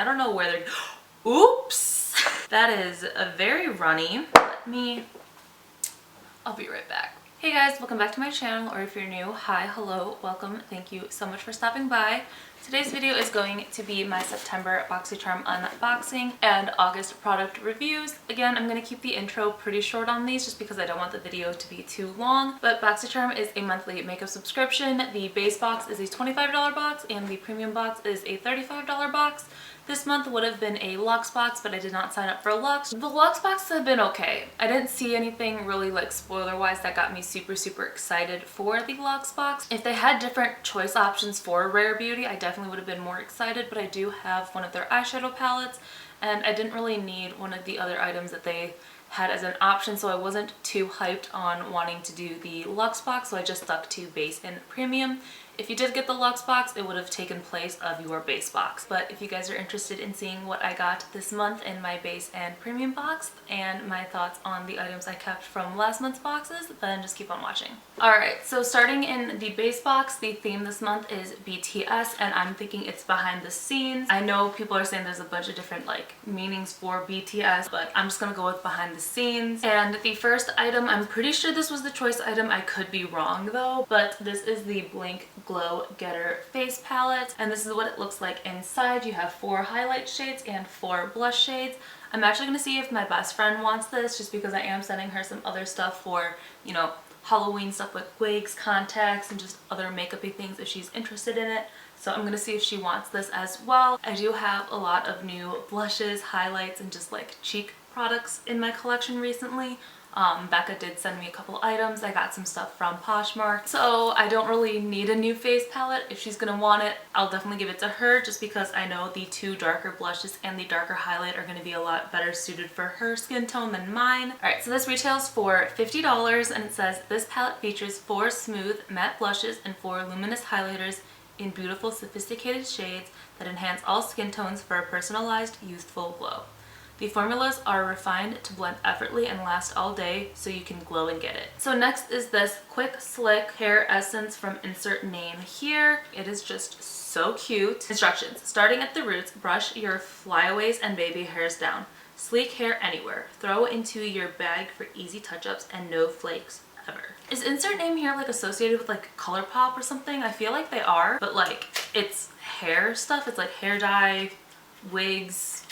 I don't know where they're... Oops! That is a very runny. I'll be right back. Hey guys, welcome back to my channel, or if you're new, hi, hello, welcome, thank you so much for stopping by. Today's video is going to be my September BoxyCharm unboxing and August product reviews. Again, I'm going to keep the intro pretty short on these just because I don't want the video to be too long. But BoxyCharm is a monthly makeup subscription. The base box is a $25 box and the premium box is a $35 box. This month would have been a Luxe box, but I did not sign up for a Luxe. The Luxe boxes have been okay. I didn't see anything really like spoiler-wise that got me super excited for the Luxe box. If they had different choice options for Rare Beauty, I definitely would have been more excited, but I do have one of their eyeshadow palettes, and I didn't really need one of the other items that they had as an option, so I wasn't too hyped on wanting to do the Luxe box, so I just stuck to base and premium. If you did get the Luxe box, it would have taken place of your base box. But if you guys are interested in seeing what I got this month in my base and premium box and my thoughts on the items I kept from last month's boxes, then just keep on watching. Alright, so starting in the base box, the theme this month is BTS, and I'm thinking it's behind the scenes. I know people are saying there's a bunch of different like meanings for BTS, but I'm just gonna go with behind the scenes. And the first item, I'm pretty sure this was the choice item, I could be wrong though, but this is the Blink Glow Getter face palette, and this is what it looks like inside. You have 4 highlight shades and 4 blush shades. I'm actually going to see if my best friend wants this, just because I am sending her some other stuff for, you know, Halloween stuff like wigs, contacts, and just other makeup-y things if she's interested in it. So I'm going to see if she wants this as well. I do have a lot of new blushes, highlights, and just like cheek products in my collection recently. Becca did send me a couple items. I got some stuff from Poshmark, so I don't really need a new face palette. If she's gonna want it, I'll definitely give it to her, just because I know the 2 darker blushes and the darker highlight are gonna be a lot better suited for her skin tone than mine. Alright, so this retails for $50, and it says this palette features 4 smooth matte blushes and 4 luminous highlighters in beautiful sophisticated shades that enhance all skin tones for a personalized, youthful glow. The formulas are refined to blend effortlessly and last all day, so you can glow and get it. So next is this Quick Slick Hair Essence from insert name here. It is just so cute. Instructions. Starting at the roots, brush your flyaways and baby hairs down. Sleek hair anywhere. Throw into your bag for easy touch-ups and no flakes ever. Is insert name here like associated with like ColourPop or something? I feel like they are, but like it's hair stuff. It's like hair dye, wigs,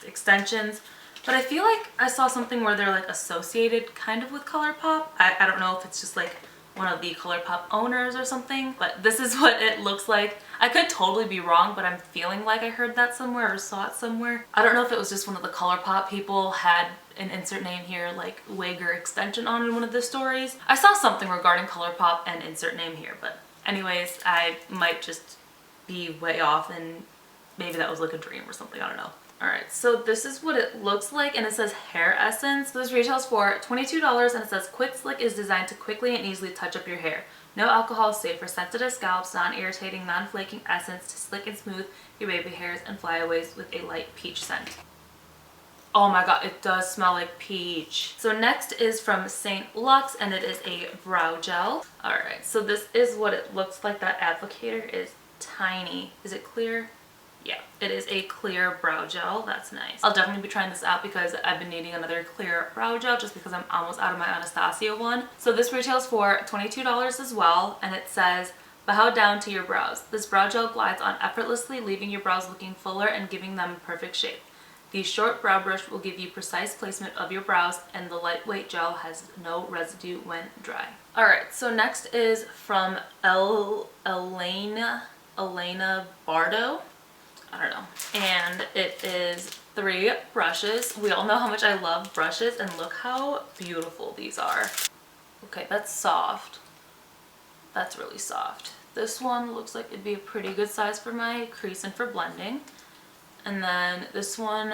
extensions, but I feel like I saw something where they're like associated kind of with ColourPop. I don't know if it's just like one of the ColourPop owners or something, but this is what it looks like. I could totally be wrong, but I'm feeling like I heard that somewhere or saw it somewhere. I don't know if it was just one of the ColourPop people had an insert name here like wig or extension on in one of the stories. I saw something regarding ColourPop and insert name here, but anyways, I might just be way off and maybe that was like a dream or something, I don't know. Alright, so this is what it looks like, and it says hair essence. This retails for $22, and it says Quick Slick is designed to quickly and easily touch up your hair. No alcohol, safe for sensitive scalps, non-irritating, non-flaking essence to slick and smooth your baby hairs and flyaways with a light peach scent. Oh my god, it does smell like peach. So next is from St. Luxe, and it is a brow gel. Alright, so this is what it looks like. That applicator is tiny. Is it clear? Yeah, it is a clear brow gel. That's nice. I'll definitely be trying this out because I've been needing another clear brow gel just because I'm almost out of my Anastasia one. So this retails for $22 as well, and it says, bow down to your brows. This brow gel glides on effortlessly, leaving your brows looking fuller and giving them perfect shape. The short brow brush will give you precise placement of your brows, and the lightweight gel has no residue when dry. Alright, so next is from Elena Bardo. I don't know. And it is 3 brushes. We all know how much I love brushes, and look how beautiful these are. Okay, that's soft. That's really soft. This one looks like it'd be a pretty good size for my crease and for blending. And then this one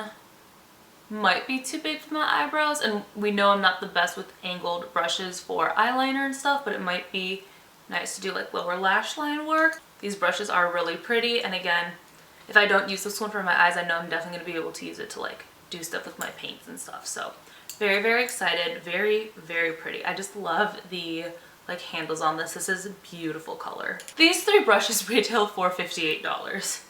might be too big for my eyebrows, and we know I'm not the best with angled brushes for eyeliner and stuff, but it might be nice to do like lower lash line work. These brushes are really pretty, and again, if I don't use this one for my eyes, I know I'm definitely going to be able to use it to like do stuff with my paints and stuff. So very excited. Very pretty. I just love the like handles on this. This is a beautiful color. These 3 brushes retail for $58.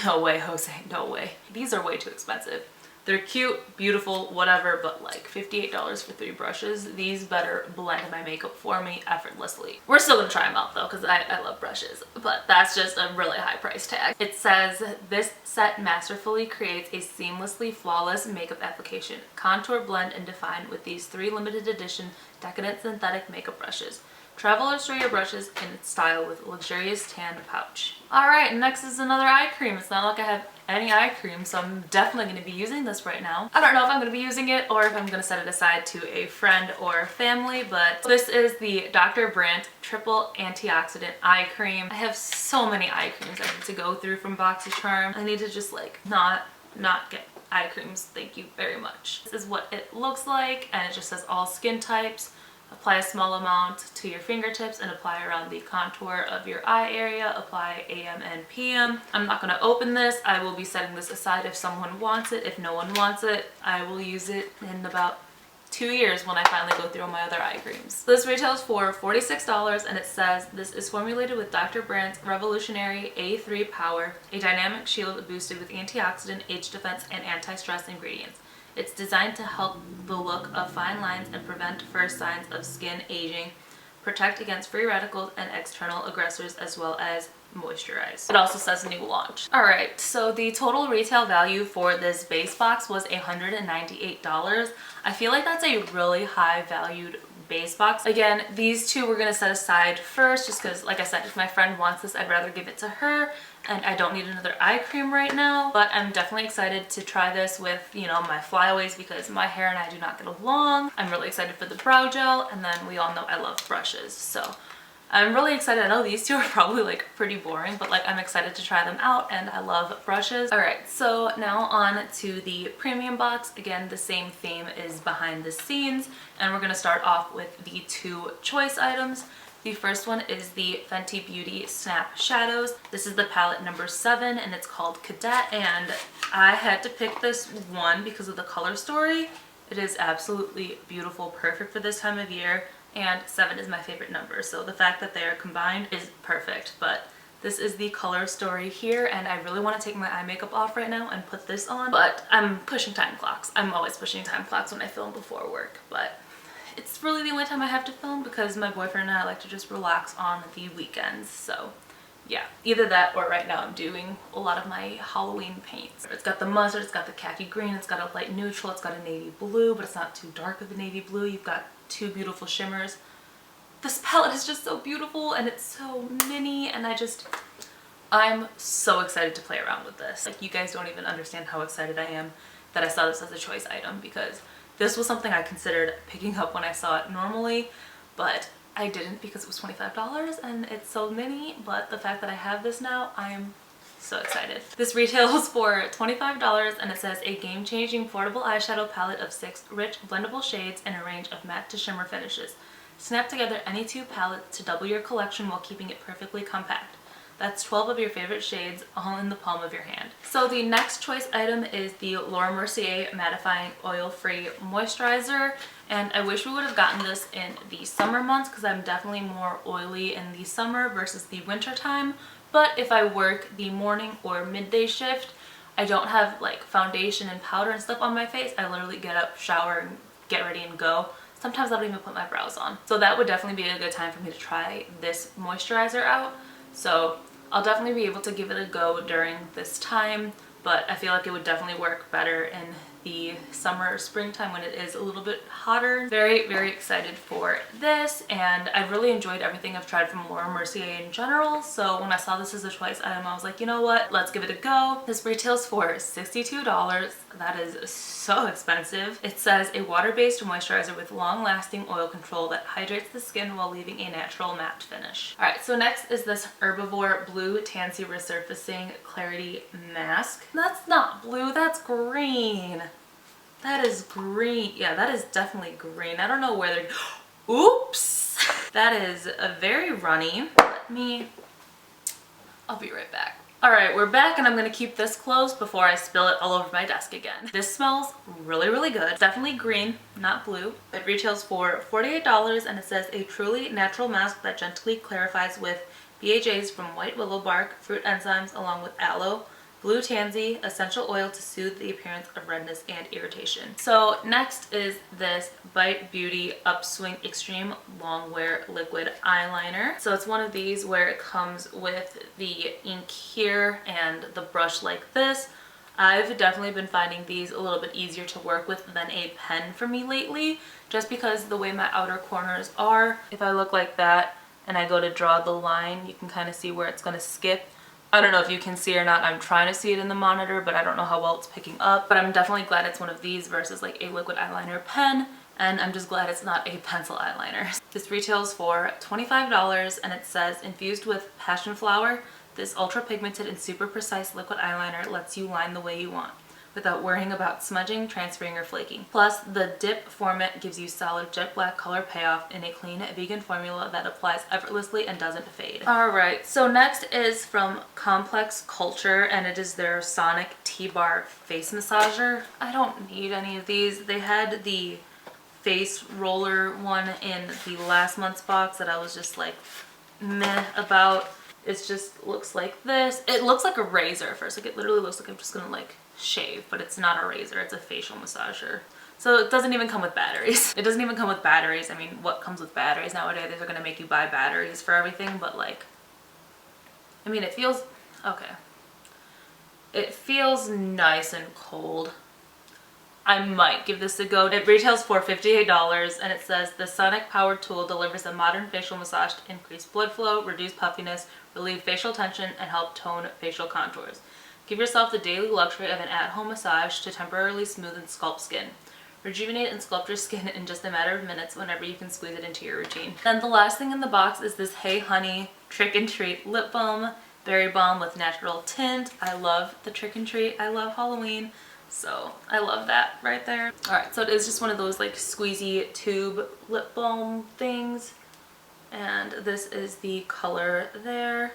No way, Jose, no way. These are way too expensive. They're cute, beautiful, whatever, but like $58 for 3 brushes. These better blend my makeup for me effortlessly. We're still gonna try them out though, because I love brushes, but that's just a really high price tag. It says, this set masterfully creates a seamlessly flawless makeup application. Contour, blend, and define with these 3 limited edition decadent synthetic makeup brushes. Travel or store your brushes in style with luxurious tan pouch. Alright, next is another eye cream. It's not like I have any eye cream, so I'm definitely going to be using this right now. I don't know if I'm going to be using it or if I'm going to set it aside to a friend or family, but this is the Dr. Brandt Triple Antioxidant Eye Cream. I have so many eye creams I need to go through from BoxyCharm. I need to just like not get eye creams. Thank you very much. This is what it looks like, and it just says all skin types. Apply a small amount to your fingertips and apply around the contour of your eye area. Apply AM and PM. I'm not going to open this. I will be setting this aside if someone wants it. If no one wants it, I will use it in about 2 years when I finally go through all my other eye creams. This retails for $46, and it says this is formulated with Dr. Brandt's revolutionary A3 Power, a dynamic shield boosted with antioxidant, age defense, and anti-stress ingredients. It's designed to help the look of fine lines and prevent first signs of skin aging, protect against free radicals and external aggressors, as well as moisturize. It also says new launch. Alright, so the total retail value for this base box was $198. I feel like that's a really high valued base box. Again, these 2 we're going to set aside first just because, like I said, if my friend wants this, I'd rather give it to her, and I don't need another eye cream right now. But I'm definitely excited to try this with, you know, my flyaways because my hair and I do not get along. I'm really excited for the brow gel, and then we all know I love brushes, so I'm really excited. I know these 2 are probably like pretty boring, but like I'm excited to try them out, and I love brushes. Alright, so now on to the premium box. Again, the same theme is behind the scenes, and we're going to start off with the 2 choice items. The first one is the Fenty Beauty Snap Shadows. This is the palette number 7, and it's called Cadet, and I had to pick this one because of the color story. It is absolutely beautiful, perfect for this time of year, and 7 is my favorite number, so the fact that they are combined is perfect. But this is the color story here, and I really want to take my eye makeup off right now and put this on, but I'm pushing time clocks. I'm always pushing time clocks when I film before work, but it's really the only time I have to film because my boyfriend and I like to just relax on the weekends. So yeah, either that or right now I'm doing a lot of my Halloween paints. It's got the mustard, it's got the khaki green, it's got a light neutral, it's got a navy blue, but it's not too dark of a navy blue. You've got 2 beautiful shimmers. This palette is just so beautiful, and it's so mini, and I'm so excited to play around with this. Like, you guys don't even understand how excited I am that I saw this as a choice item, because this was something I considered picking up when I saw it normally, but I didn't because it was $25 and it's so mini. But the fact that I have this now, I am so excited. This retails for $25, and it says a game-changing portable eyeshadow palette of 6 rich blendable shades and a range of matte to shimmer finishes. Snap together any 2 palettes to double your collection while keeping it perfectly compact. That's 12 of your favorite shades all in the palm of your hand. So the next choice item is the Laura Mercier Mattifying Oil-Free Moisturizer. And I wish we would have gotten this in the summer months because I'm definitely more oily in the summer versus the winter time. But if I work the morning or midday shift, I don't have like foundation and powder and stuff on my face. I literally get up, shower, and get ready and go. Sometimes I don't even put my brows on. So that would definitely be a good time for me to try this moisturizer out. So I'll definitely be able to give it a go during this time, but I feel like it would definitely work better in the summer or springtime when it is a little bit hotter. Very, very excited for this, and I've really enjoyed everything I've tried from Laura Mercier in general, so when I saw this as a choice item, I was like, you know what, let's give it a go. This retails for $62. That is so expensive. It says a water-based moisturizer with long-lasting oil control that hydrates the skin while leaving a natural matte finish. Alright, so next is this Herbivore Blue Tansy Resurfacing Clarity Mask. That's not blue, that's green. That is green. Yeah, that is definitely green. I don't know where they're... Oops! That is a very runny. I'll be right back. Alright, we're back, and I'm going to keep this closed before I spill it all over my desk again. This smells really, really good. It's definitely green, not blue. It retails for $48, and it says a truly natural mask that gently clarifies with BHAs from white willow bark, fruit enzymes, along with aloe, blue tansy, essential oil to soothe the appearance of redness and irritation. So next is this Bite Beauty Upswing Extreme Longwear Liquid Eyeliner. So it's one of these where it comes with the ink here and the brush like this. I've definitely been finding these a little bit easier to work with than a pen for me lately, just because the way my outer corners are. If I look like that and I go to draw the line, you can kind of see where it's going to skip. I don't know if you can see or not. I'm trying to see it in the monitor, but I don't know how well it's picking up. But I'm definitely glad it's one of these versus like a liquid eyeliner pen. And I'm just glad it's not a pencil eyeliner. This retails for $25 and it says infused with passion flower. This ultra pigmented and super precise liquid eyeliner lets you line the way you want without worrying about smudging, transferring, or flaking. Plus, the dip format gives you solid jet black color payoff in a clean vegan formula that applies effortlessly and doesn't fade. Alright, so next is from Complex Culture and it is their Sonic T-Bar Face Massager. I don't need any of these. They had the face roller one in the last month's box that I was just like meh about. It just looks like this. It looks like a razor at first. Like it literally looks like I'm just gonna like shave, but it's not a razor, it's a facial massager. So it doesn't even come with batteries. It doesn't even come with batteries. I mean, what comes with batteries nowadays? They're gonna make you buy batteries for everything, but like, I mean, it feels, okay. It feels nice and cold. I might give this a go. It retails for $58 and it says the Sonic powered tool delivers a modern facial massage to increase blood flow, reduce puffiness, relieve facial tension, and help tone facial contours. Give yourself the daily luxury of an at-home massage to temporarily smooth and sculpt skin. Rejuvenate and sculpt your skin in just a matter of minutes whenever you can squeeze it into your routine. Then the last thing in the box is this Hey Honey Trick and Treat Lip Balm, Berry Balm with natural tint. I love the Trick and Treat. I love Halloween. So I love that right there. Alright, so it is just one of those like squeezy tube lip balm things. And this is the color there.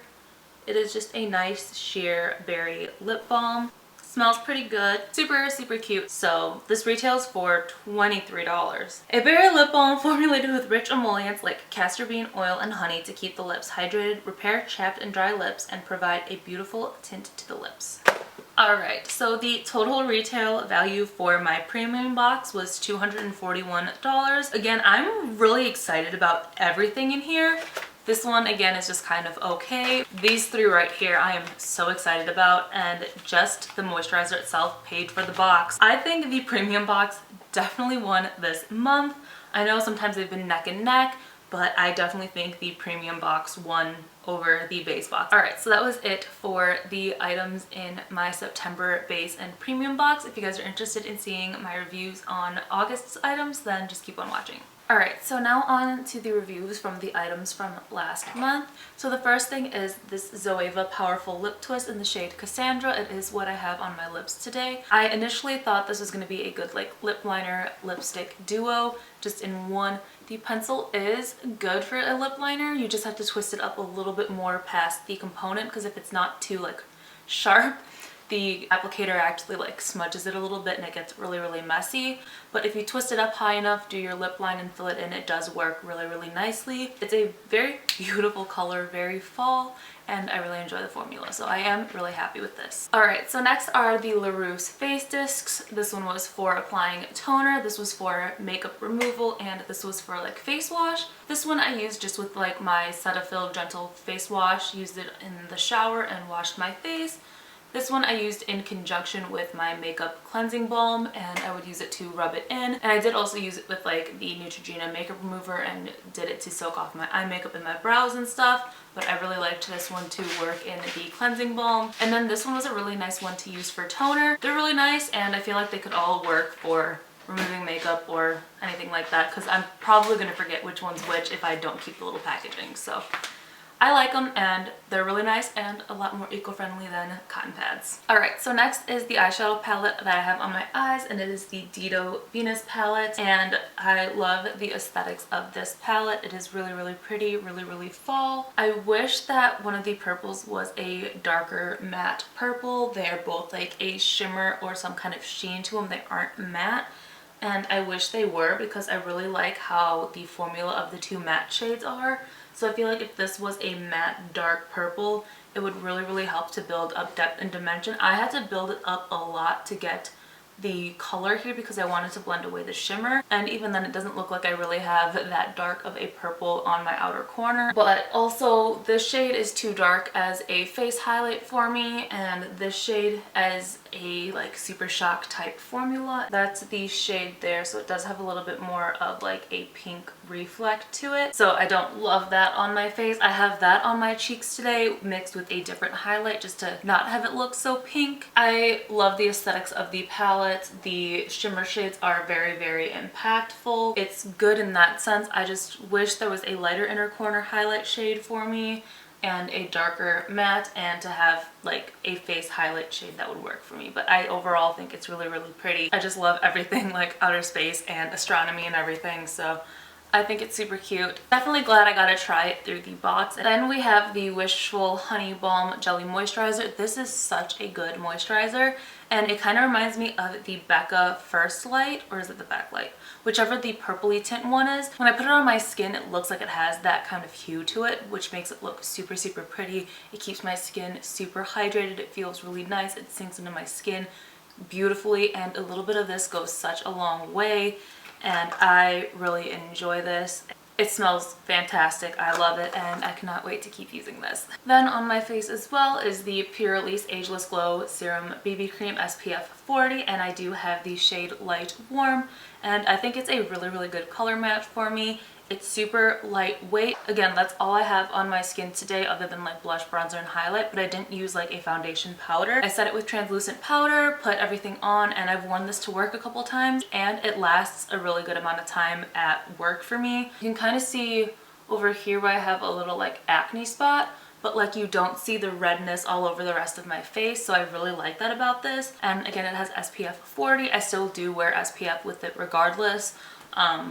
It is just a nice sheer berry lip balm. Smells pretty good. Super, super cute. So this retails for $23. A berry lip balm formulated with rich emollients like castor bean oil and honey to keep the lips hydrated, repair chapped and dry lips, and provide a beautiful tint to the lips. Alright, so the total retail value for my premium box was $241. Again, I'm really excited about everything in here. This one, again, is just kind of okay. These three right here I am so excited about, and just the moisturizer itself paid for the box. I think the premium box definitely won this month. I know sometimes they've been neck and neck, but I definitely think the premium box won over the base box. Alright, so that was it for the items in my September base and premium box. If you guys are interested in seeing my reviews on August's items, then just keep on watching. Alright, so now on to the reviews from the items from last month. So the first thing is this Zoeva Powerful Lip Twist in the shade Cassandra. It is what I have on my lips today. I initially thought this was going to be a good like lip liner lipstick duo, just in one. The pencil is good for a lip liner. You just have to twist it up a little bit more past the component, because if it's not too like sharp, the applicator actually like smudges it a little bit and it gets really, really messy. But if you twist it up high enough, do your lip line and fill it in, it does work really, really nicely. It's a very beautiful color, very fall, and I really enjoy the formula, so I am really happy with this. Alright, so next are the LaRousse face discs. This one was for applying toner, this was for makeup removal, and this was for like face wash. This one I used just with like my Cetaphil Gentle face wash, used it in the shower and washed my face. This one I used in conjunction with my makeup cleansing balm, and I would use it to rub it in. And I did also use it with like the Neutrogena makeup remover and did it to soak off my eye makeup and my brows and stuff. But I really liked this one to work in the cleansing balm. And then this one was a really nice one to use for toner. They're really nice, and I feel like they could all work for removing makeup or anything like that, because I'm probably going to forget which one's which if I don't keep the little packaging. So I like them, and they're really nice and a lot more eco-friendly than cotton pads. Alright, so next is the eyeshadow palette that I have on my eyes, and it is the Dido Venus palette, and I love the aesthetics of this palette. It is really, really pretty, really, really fall. I wish that one of the purples was a darker matte purple. They're both like a shimmer or some kind of sheen to them. They aren't matte, and I wish they were, because I really like how the formula of the two matte shades are. So I feel like if this was a matte dark purple, it would really help to build up depth and dimension. I had to build it up a lot to get the color here because I wanted to blend away the shimmer, and even then it doesn't look like I really have that dark of a purple on my outer corner. But also this shade is too dark as a face highlight for me, and this shade as a like Super Shock type formula. That's the shade there, so it does have a little bit more of like a pink reflect to it, so I don't love that on my face. I have that on my cheeks today mixed with a different highlight just to not have it look so pink. I love the aesthetics of the palette. The shimmer shades are very impactful. It's good in that sense. I just wish there was a lighter inner corner highlight shade for me and a darker matte, and to have like a face highlight shade that would work for me. But I overall think it's really pretty. I just love everything like outer space and astronomy and everything, so I think it's super cute. Definitely glad I got to try it through the box. And then we have the Wishful Honey Balm Jelly Moisturizer. This is such a good moisturizer, and it kind of reminds me of the Becca First Light, or is it the Backlight? Whichever the purpley tint one is. When I put it on my skin, it looks like it has that kind of hue to it, which makes it look super pretty. It keeps my skin super hydrated. It feels really nice. It sinks into my skin beautifully, and a little bit of this goes such a long way. And I really enjoy this. It smells fantastic. I love it, and I cannot wait to keep using this. Then on my face as well is the Pure Release Ageless Glow Serum BB Cream SPF 40, and I do have the shade Light Warm, and I think it's a really good color match for me. It's super lightweight. Again, that's all I have on my skin today other than like blush, bronzer, and highlight, but I didn't use like a foundation powder. I set it with translucent powder, put everything on, and I've worn this to work a couple times, and it lasts a really good amount of time at work for me. You can kind of see over here where I have a little like acne spot, but like you don't see the redness all over the rest of my face, so I really like that about this. And again, it has SPF 40. I still do wear SPF with it regardless.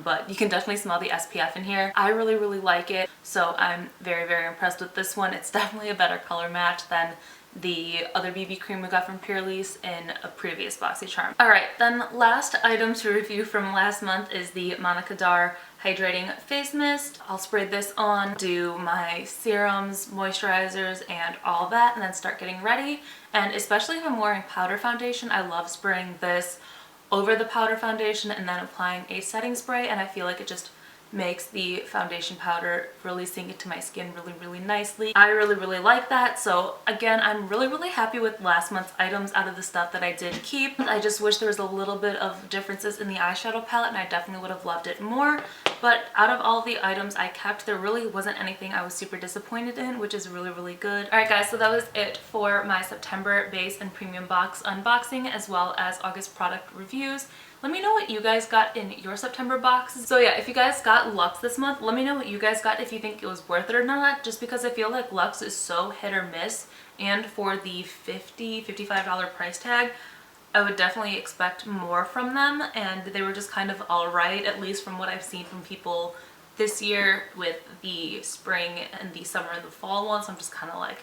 But you can definitely smell the SPF in here. I really like it, so I'm very impressed with this one. It's definitely a better color match than the other BB cream we got from Pure Release in a previous BoxyCharm. Alright, then last item to review from last month is the Monica Dar Hydrating Face Mist. I'll spray this on, do my serums, moisturizers, and all that, and then start getting ready. And especially if I'm wearing powder foundation, I love spraying this over the powder foundation and then applying a setting spray, and I feel like it just makes the foundation powder really sink into my skin really nicely. I really like that. So again, I'm really happy with last month's items out of the stuff that I did keep. I just wish there was a little bit of differences in the eyeshadow palette, and I definitely would have loved it more. But out of all the items I kept, there really wasn't anything I was super disappointed in, which is really good. Alright guys, so that was it for my September base and premium box unboxing, as well as August product reviews. Let me know what you guys got in your September boxes. So yeah, if you guys got Luxe this month, let me know what you guys got, if you think it was worth it or not, just because I feel like Luxe is so hit or miss, and for the $55 price tag, I would definitely expect more from them, and they were just kind of alright, at least from what I've seen from people this year with the spring and the summer and the fall ones. I'm just kind of like,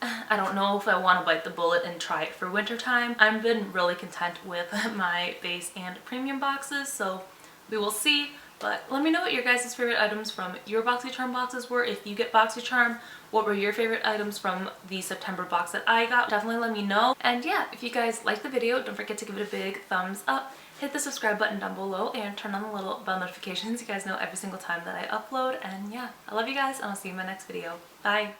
I don't know if I want to bite the bullet and try it for winter time. I've been really content with my base and premium boxes, so we will see. But let me know what your guys' favorite items from your BoxyCharm boxes were. If you get BoxyCharm, what were your favorite items from the September box that I got? Definitely let me know. And yeah, if you guys liked the video, don't forget to give it a big thumbs up. Hit the subscribe button down below and turn on the little bell notifications. You guys know every single time that I upload. And yeah, I love you guys, and I'll see you in my next video. Bye!